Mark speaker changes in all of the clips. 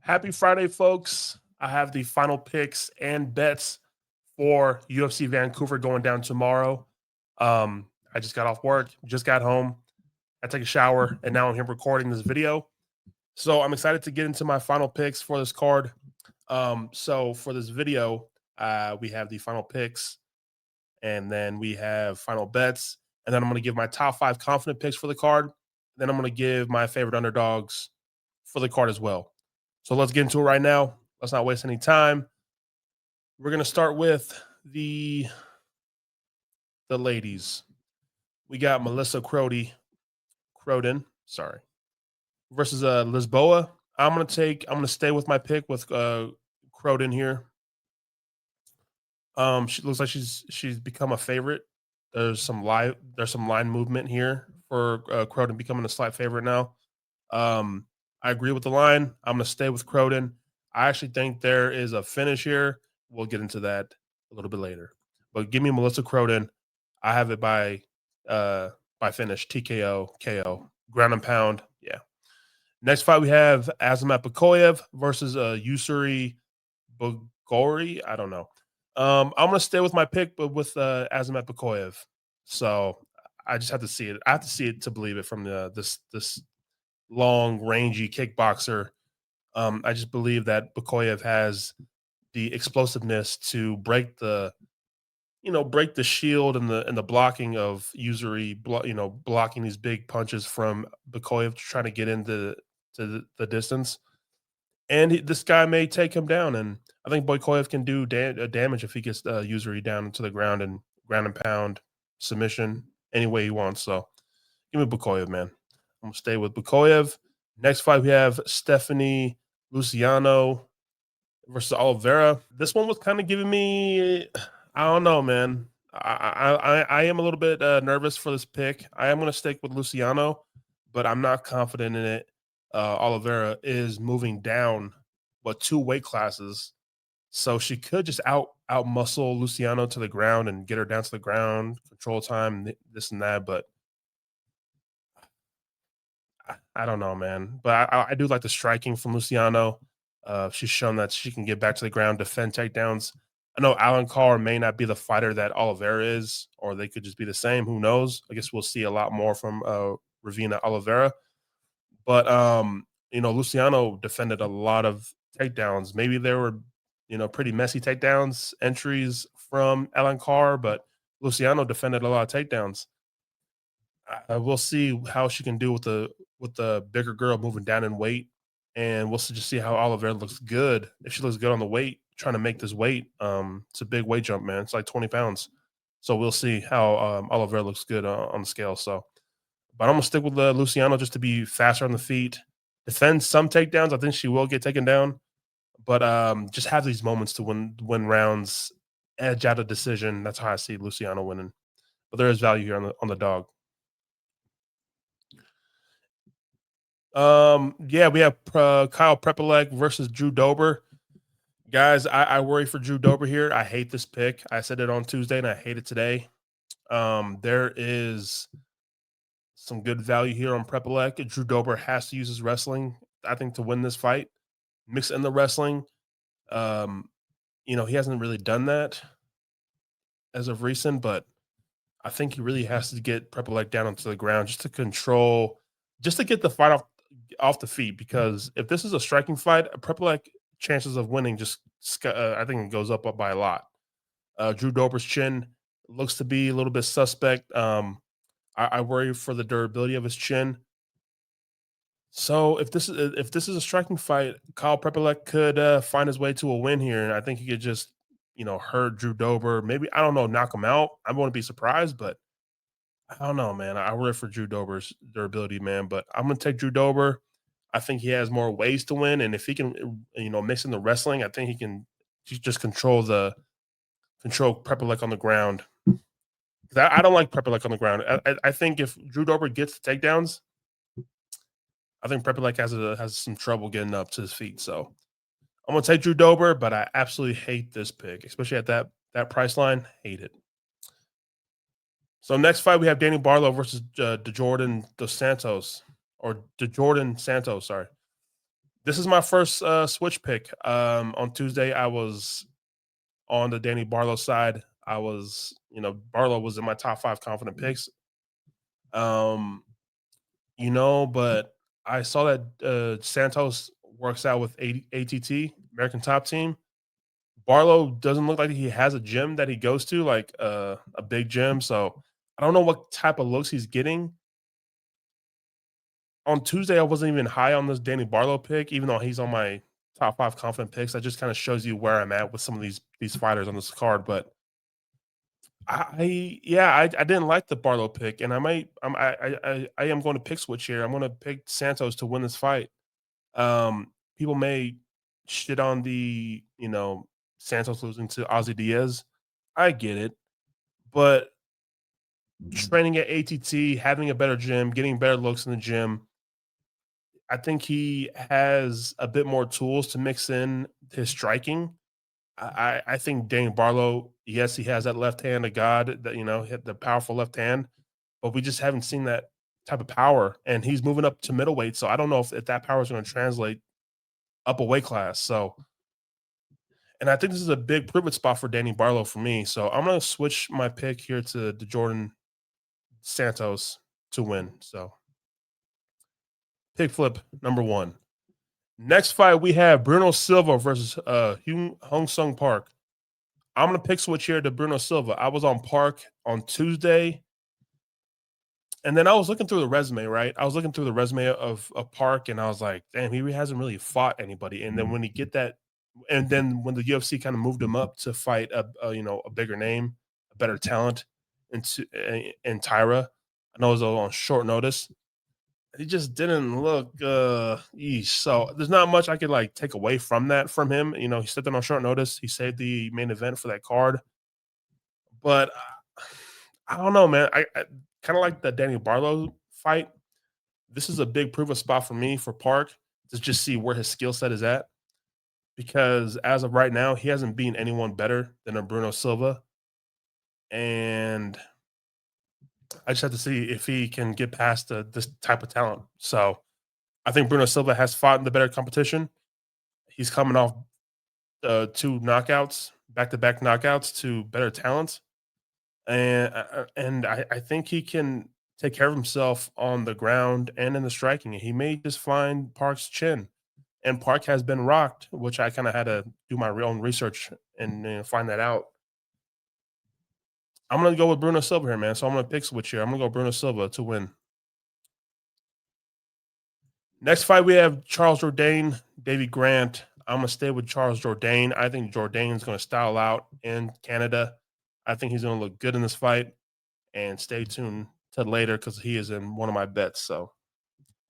Speaker 1: Happy Friday, folks. I have the final picks and bets for UFC Vancouver going down tomorrow. I just got off work, just got home. I took a shower, and now I'm here recording this video. So I'm excited to get into my final picks for this card. So for this video, we have the final picks, and then we have final bets, and then I'm going to give my top 5 confident picks for the card. Then I'm going to give my favorite underdogs for the card as well. So let's get into it right now. Let's not waste any time. We're going to start with the ladies. We got Melissa Croden, sorry, versus Lisboa. I'm going to stay with my pick with Croden here. She looks like she's become a favorite. There's some line movement here for Croden becoming a slight favorite now. I agree with the line. I'm going to stay with Croden. I actually think there is a finish here. We'll get into that a little bit later. But give me Melissa Croden. I have it by finish, TKO, KO, ground and pound. Yeah. Next fight we have Azamat Bakoyev versus Yusuri Bogori. I don't know. I'm gonna stay with my pick, but with Azamat Bakoyev. So I just have to see it. I have to see it to believe it from this long, rangy kickboxer. I just believe that Bakoyev has the explosiveness to break the shield and the blocking of Yusuri, blocking these big punches from Bakoyev to try to get into the distance. And this guy may take him down, and I think Bakoyev can do damage if he gets Yusuri down to the ground and ground and pound submission any way he wants. So give me Bakoyev, man. I'm gonna stay with Bakoyev. Next fight we have Stephanie Luciano versus Oliveira. This one was kind of giving me, I don't know, man. I am a little bit nervous for this pick. I am going to stick with Luciano, but I'm not confident in it. Oliveira is moving down, 2 weight classes, so she could just out muscle Luciano to the ground and get her down to the ground, control time, this and that. But I don't know, man. But I do like the striking from Luciano. She's shown that she can get back to the ground, defend takedowns. I know Alan Carr may not be the fighter that Oliveira is, or they could just be the same. Who knows? I guess we'll see a lot more from Ravina Oliveira. But Luciano defended a lot of takedowns. Maybe there were, pretty messy takedowns entries from Alan Carr, but Luciano defended a lot of takedowns. We'll see how she can do with the bigger girl moving down in weight, and we'll just see how Oliveira looks good. If she looks good on the weight, trying to make this weight, it's a big weight jump, man. It's like 20 pounds. So we'll see how Oliveira looks good on the scale. So, but I'm gonna stick with Luciano just to be faster on the feet, defend some takedowns. I think she will get taken down, but just have these moments to win rounds, edge out a decision. That's how I see Luciano winning. But there is value here on the dog. Yeah, we have Kyle Prepolek versus Drew Dober. Guys, I worry for Drew Dober here. I hate this pick. I said it on Tuesday and I hate it today. There is some good value here on Prepolek. Drew Dober has to use his wrestling, I think, to win this fight. Mix in the wrestling. He hasn't really done that as of recent, but I think he really has to get Prepolek down onto the ground just to get the fight off the feet. Because if this is a striking fight, Prepolek chances of winning I think it goes up by a lot. Drew Dober's chin looks to be a little bit suspect. I worry for the durability of his chin. So if this is a striking fight, Kyle Prepolek could find his way to a win here, and I think he could just hurt Drew Dober. Maybe, I don't know, knock him out. I wouldn't be surprised, but I don't know, man. I worry for Drew Dober's durability, man. But I'm gonna take Drew Dober. I think he has more ways to win, and if he can, mix in the wrestling, I think he can just control Prepolek on the ground. I don't like Prepolek on the ground. I think if Drew Dober gets the takedowns, I think Prepolek has some trouble getting up to his feet. So I'm gonna take Drew Dober, but I absolutely hate this pick, especially at that price line. Hate it. So next fight we have Danny Barlow versus DeJordan Dos Santos, or DeJordan Santos. Sorry, This is my first switch pick. On Tuesday, I was on the Danny Barlow side. I was, Barlow was in my top 5 confident picks. Um, but I saw that Santos works out with ATT, American Top Team. Barlow doesn't look like he has a gym that he goes to, like a big gym. So I don't know what type of looks he's getting. On Tuesday, I wasn't even high on this Danny Barlow pick, even though he's on my top 5 confident picks. That just kind of shows you where I'm at with some of these fighters on this card. But I didn't like the Barlow pick, and I am going to pick switch here. I'm going to pick Santos to win this fight. People may shit on the Santos losing to Ozzy Diaz. I get it, but training at ATT, having a better gym, getting better looks in the gym, I think he has a bit more tools to mix in his striking. I think Danny Barlow, yes, he has that left hand of God that hit the powerful left hand, but we just haven't seen that type of power. And he's moving up to middleweight, so I don't know if that power is going to translate up a weight class. So, and I think this is a big privilege spot for Danny Barlow for me. So I'm going to switch my pick here to the Jordan Santos to win. So pick flip number 1. Next fight, we have Bruno Silva versus Hong Sung Park. I'm gonna pick switch here to Bruno Silva. I was on Park on Tuesday, and then I was looking through the resume. Right, I was looking through the resume of Park, and I was like, "Damn, he hasn't really fought anybody." And then when he get that, and then when the UFC kind of moved him up to fight a bigger name, a better talent, in Tyra, I know it was on short notice. He just didn't look yeesh. So there's not much I could like take away from that from him. He stepped in on short notice. He saved the main event for that card. But I don't know, man. I kind of like the Danny Barlow fight. This is a big proof of spot for me for Park to just see where his skill set is at. Because as of right now, he hasn't beaten anyone better than a Bruno Silva. And I just have to see if he can get past this type of talent. So I think Bruno Silva has fought in the better competition. He's coming off 2 knockouts, back-to-back knockouts to better talents, and I think he can take care of himself on the ground and in the striking. He may just find Park's chin, and Park has been rocked, which I kind of had to do my own research and find that out. I'm gonna go with Bruno Silva here, man. So I'm gonna pick switch here. I'm gonna go Bruno Silva to win. Next fight, we have Charles Jourdain, Davy Grant. I'm gonna stay with Charles Jourdain. I think Jourdain's gonna style out in Canada. I think he's gonna look good in this fight. And stay tuned to later because he is in one of my bets. So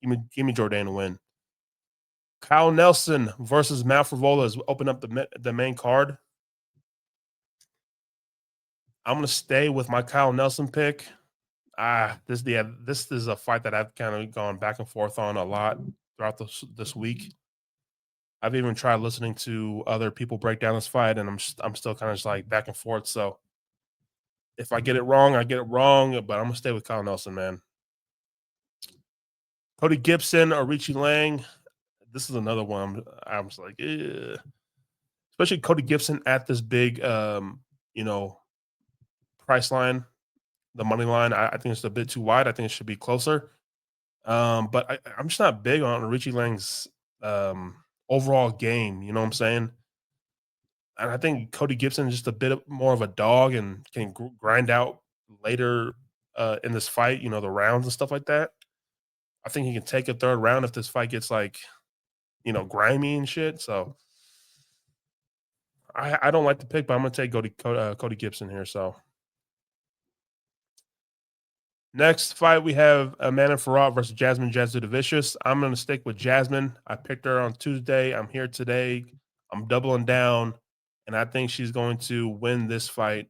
Speaker 1: give me Jourdain to win. Kyle Nelson versus Matt Frivola has opened up the main card. I'm gonna stay with my Kyle Nelson pick. This is a fight that I've kind of gone back and forth on a lot throughout this week. I've even tried listening to other people break down this fight, and I'm still kind of just like back and forth. So if I get it wrong, I get it wrong. But I'm gonna stay with Kyle Nelson, man. Cody Gibson or Richie Lang. This is another one. I'm just like, especially Cody Gibson at this big, price line, the money line. I think it's a bit too wide. I think it should be closer. But I'm just not big on Richie Lang's overall game. You know what I'm saying? And I think Cody Gibson is just a bit more of a dog and can grind out later in this fight. The rounds and stuff like that. I think he can take a third round if this fight gets like grimy and shit. So I don't like the pick, but I'm gonna take Cody Gibson here. So next fight we have Amanda Farad versus Jasmine Jasudavicius. I'm gonna stick with Jasmine. I picked her on Tuesday. I'm here today. I'm doubling down, and I think she's going to win this fight.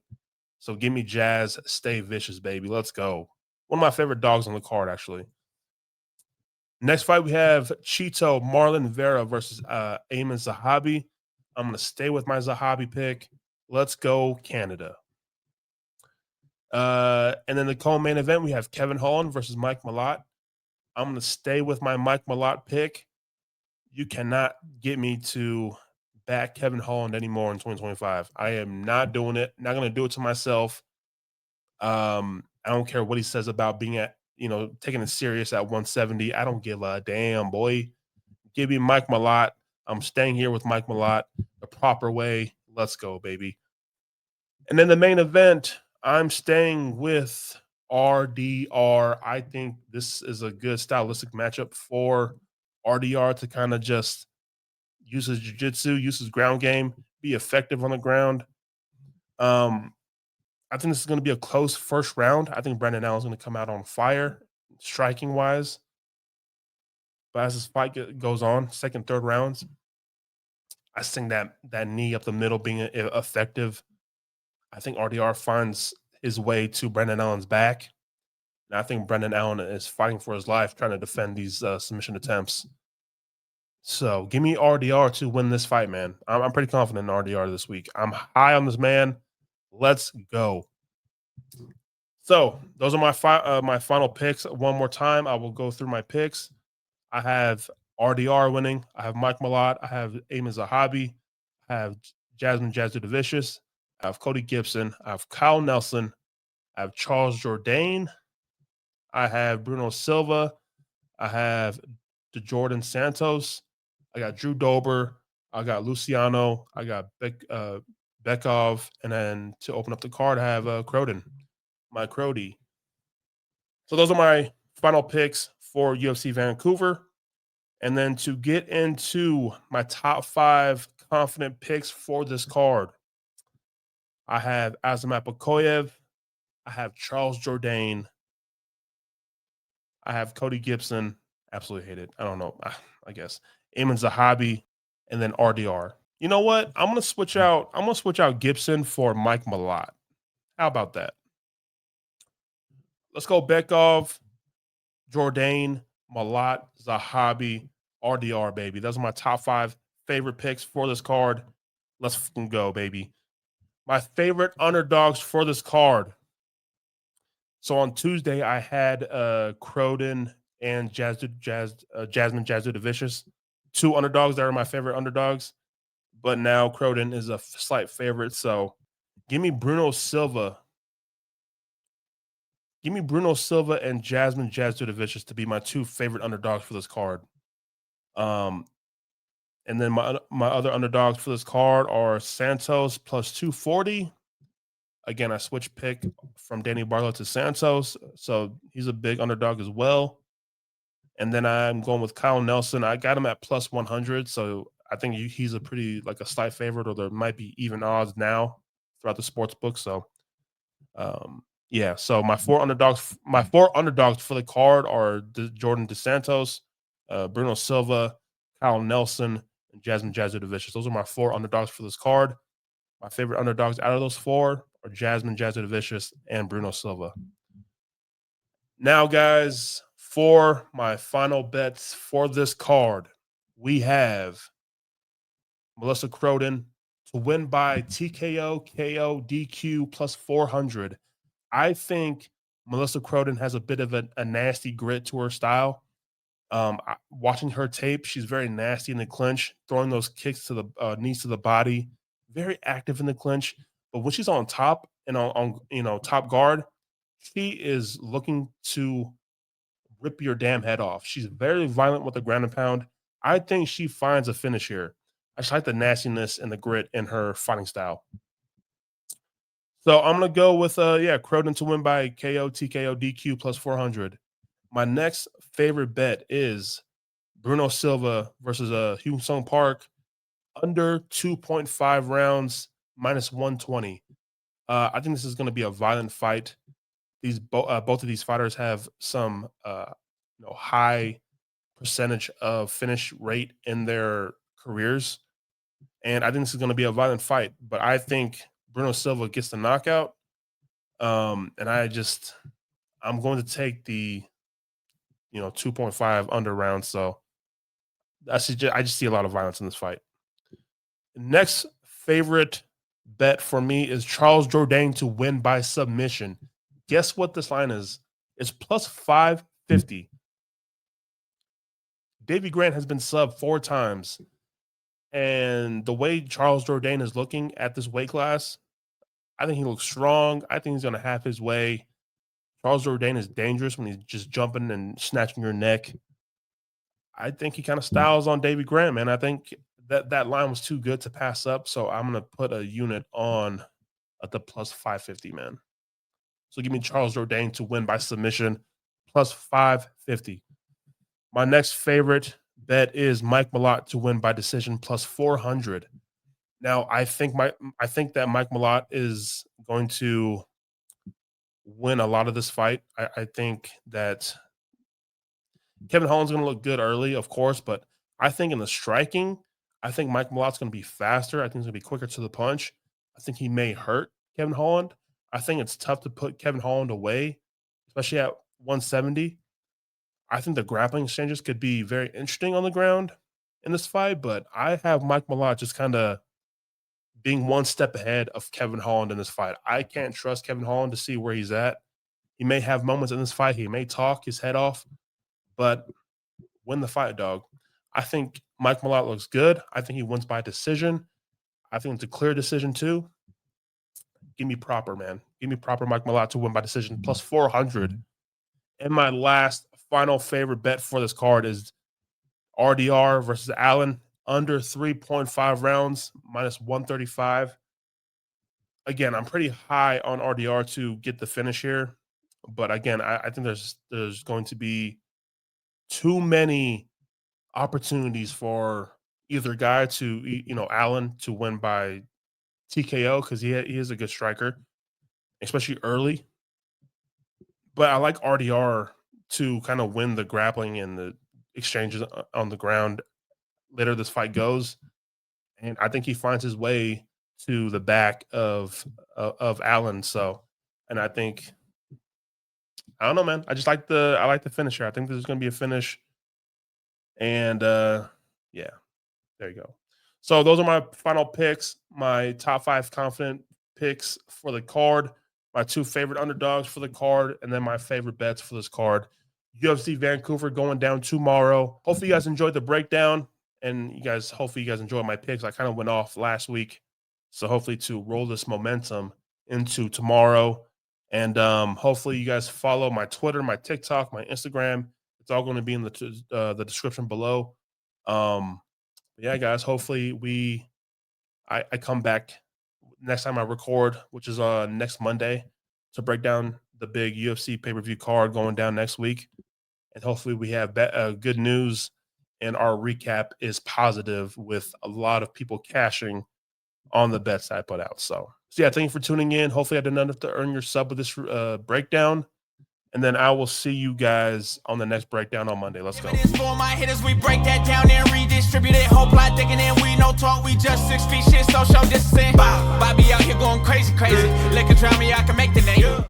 Speaker 1: So give me Jazz. Stay vicious, baby. Let's go. One of my favorite dogs on the card, actually. Next fight we have Chito Marlon Vera versus Ayman Zahabi. I'm going to stay with my Zahabi pick. Let's go Canada. And then the co-main event, we have Kevin Holland versus Mike Malott. I'm going to stay with my Mike Malott pick. You cannot get me to back Kevin Holland anymore in 2025. I am not doing it. Not going to do it to myself. I don't care what he says about being at, taking it serious at 170. I don't give a damn, boy. Give me Mike Malott. I'm staying here with Mike Malott the proper way. Let's go, baby. And then the main event, I'm staying with RDR. I think this is a good stylistic matchup for RDR to kind of just use his jiu-jitsu, use his ground game, be effective on the ground. I think this is going to be a close first round. I think Brandon Allen's going to come out on fire, striking wise. But as this fight goes on, second, third rounds, I think that knee up the middle being effective. I think RDR finds his way to Brandon Allen's back. And I think Brandon Allen is fighting for his life, trying to defend these submission attempts. So give me RDR to win this fight, man. I'm pretty confident in RDR this week. I'm high on this man. Let's go. So those are my final picks. One more time, I will go through my picks. I have RDR winning. I have Mike Malott. I have Eamon Zahabi. I have Jasmine Jasudavicius. I have Cody Gibson. I have Kyle Nelson. I have Charles Jourdain. I have Bruno Silva. I have DeJordan Santos. I got Drew Dober. I got Luciano. I got Bekov. And then to open up the card, I have Croden, my Crody. So those are my final picks for UFC Vancouver. And then to get into my top 5 confident picks for this card, I have Azamat Bakoyev. I have Charles Jourdain. I have Cody Gibson. Absolutely hate it. I don't know. I guess Eamon Zahabi, and then RDR. You know what? I'm gonna switch out. I'm gonna switch out Gibson for Mike Malott. How about that? Let's go Bekov, Jourdain, Malott, Zahabi, RDR, baby. Those are my top 5 favorite picks for this card. Let's fucking go, baby. My favorite underdogs for this card. So on Tuesday, I had Croden and Jasmine Jasudavicius, 2 underdogs that are my favorite underdogs. But now Croden is a slight favorite. So give me Bruno Silva. Give me Bruno Silva and Jasmine Jasudavicius to be my 2 favorite underdogs for this card. And then my other underdogs for this card are Santos plus 240. Again, I switched pick from Danny Barlow to Santos, so he's a big underdog as well. And then I'm going with Kyle Nelson. I got him at plus 100, so I think he's a pretty like a slight favorite, or there might be even odds now throughout the sports book. So, yeah. So my 4 underdogs for the card are Jordan DeSantos, Bruno Silva, Kyle Nelson, and Jasmine Jasudavicius. Those are my 4 underdogs for this card. My favorite underdogs out of those 4 are Jasmine Jasudavicius and Bruno Silva. Now, guys, for my final bets for this card, we have Melissa Croden to win by TKO, KO, DQ plus 400. I think Melissa Croden has a bit of a nasty grit to her style. Watching her tape, she's very nasty in the clinch, throwing those kicks to the knees to the body, very active in the clinch. But when she's on top and on top guard, she is looking to rip your damn head off. She's very violent with the ground and pound. I think she finds a finish here. I just like the nastiness and the grit in her fighting style. So I'm gonna go with Croden to win by KO, TKO, DQ plus 400. My next favorite bet is Bruno Silva versus Hyun Sung Park under 2.5 rounds minus 120. I think this is going to be a violent fight. Both of these fighters have some high percentage of finish rate in their careers, and I think this is going to be a violent fight. But I think Bruno Silva gets the knockout, and I'm going to take the 2.5 under rounds. So I just see a lot of violence in this fight. Next favorite bet for me is Charles Jourdain to win by submission. Guess what this line is? It's plus 550. Davy Grant has been subbed 4 times. And the way Charles Jourdain is looking at this weight class, I think he looks strong. I think he's going to have his way. Charles Jourdain is dangerous when he's just jumping and snatching your neck. I think he kind of styles on Davy Grant, man. I think that line was too good to pass up. So I'm going to put a unit on at the plus 550, man. So give me Charles Jourdain to win by submission, plus 550. My next favorite bet is Mike Malott to win by decision, plus 400. Now, I think that Mike Malott is going to win a lot of this fight. I think that Kevin Holland's going to look good early, of course, but I think in the striking, I think Mike Malott's going to be faster. I think he's going to be quicker to the punch. I think he may hurt Kevin Holland. I think it's tough to put Kevin Holland away, especially at 170. I think the grappling exchanges could be very interesting on the ground in this fight, but I have Mike Malott just kind of being one step ahead of Kevin Holland in this fight. I can't trust Kevin Holland to see where he's at. He may have moments in this fight. He may talk his head off, but win the fight, dog. I think Mike Malott looks good. I think he wins by decision. I think it's a clear decision too. Give me proper, man. Give me proper Mike Malott to win by decision, plus 400. And my last final favorite bet for this card is RDR versus Allen, under 3.5 rounds, minus 135. Again, I'm pretty high on RDR to get the finish here. But again, I think there's going to be too many opportunities for either guy to, Allen to win by TKO because he is a good striker, especially early. But I like RDR to kind of win the grappling and the exchanges on the ground later this fight goes. And I think he finds his way to the back of Allen. So, and I think, I don't know, man. I like the finisher. I think there's going to be a finish. And yeah, there you go. So those are my final picks, my top 5 confident picks for the card, my 2 favorite underdogs for the card, and then my favorite bets for this card. UFC Vancouver going down tomorrow. Hopefully you guys enjoyed the breakdown, and hopefully you guys enjoyed my picks. I kind of went off last week, so hopefully to roll this momentum into tomorrow. And hopefully you guys follow my Twitter, my TikTok, my Instagram. It's all going to be in the description below. Yeah, guys, hopefully I come back next time I record, which is next Monday, to break down the big UFC pay-per-view card going down next week. And hopefully we have good news and our recap is positive with a lot of people cashing on the bets I put out. So yeah, thank you for tuning in. Hopefully I did enough to earn your sub with this breakdown. And then I will see you guys on the next breakdown on Monday. Let's go. For my hitters, we break that down and redistribute it. Whole plot thinking and we no talk. We just 6 feet shit, social distancing. Bobby out here going crazy. Liquor drown me, I can make the name.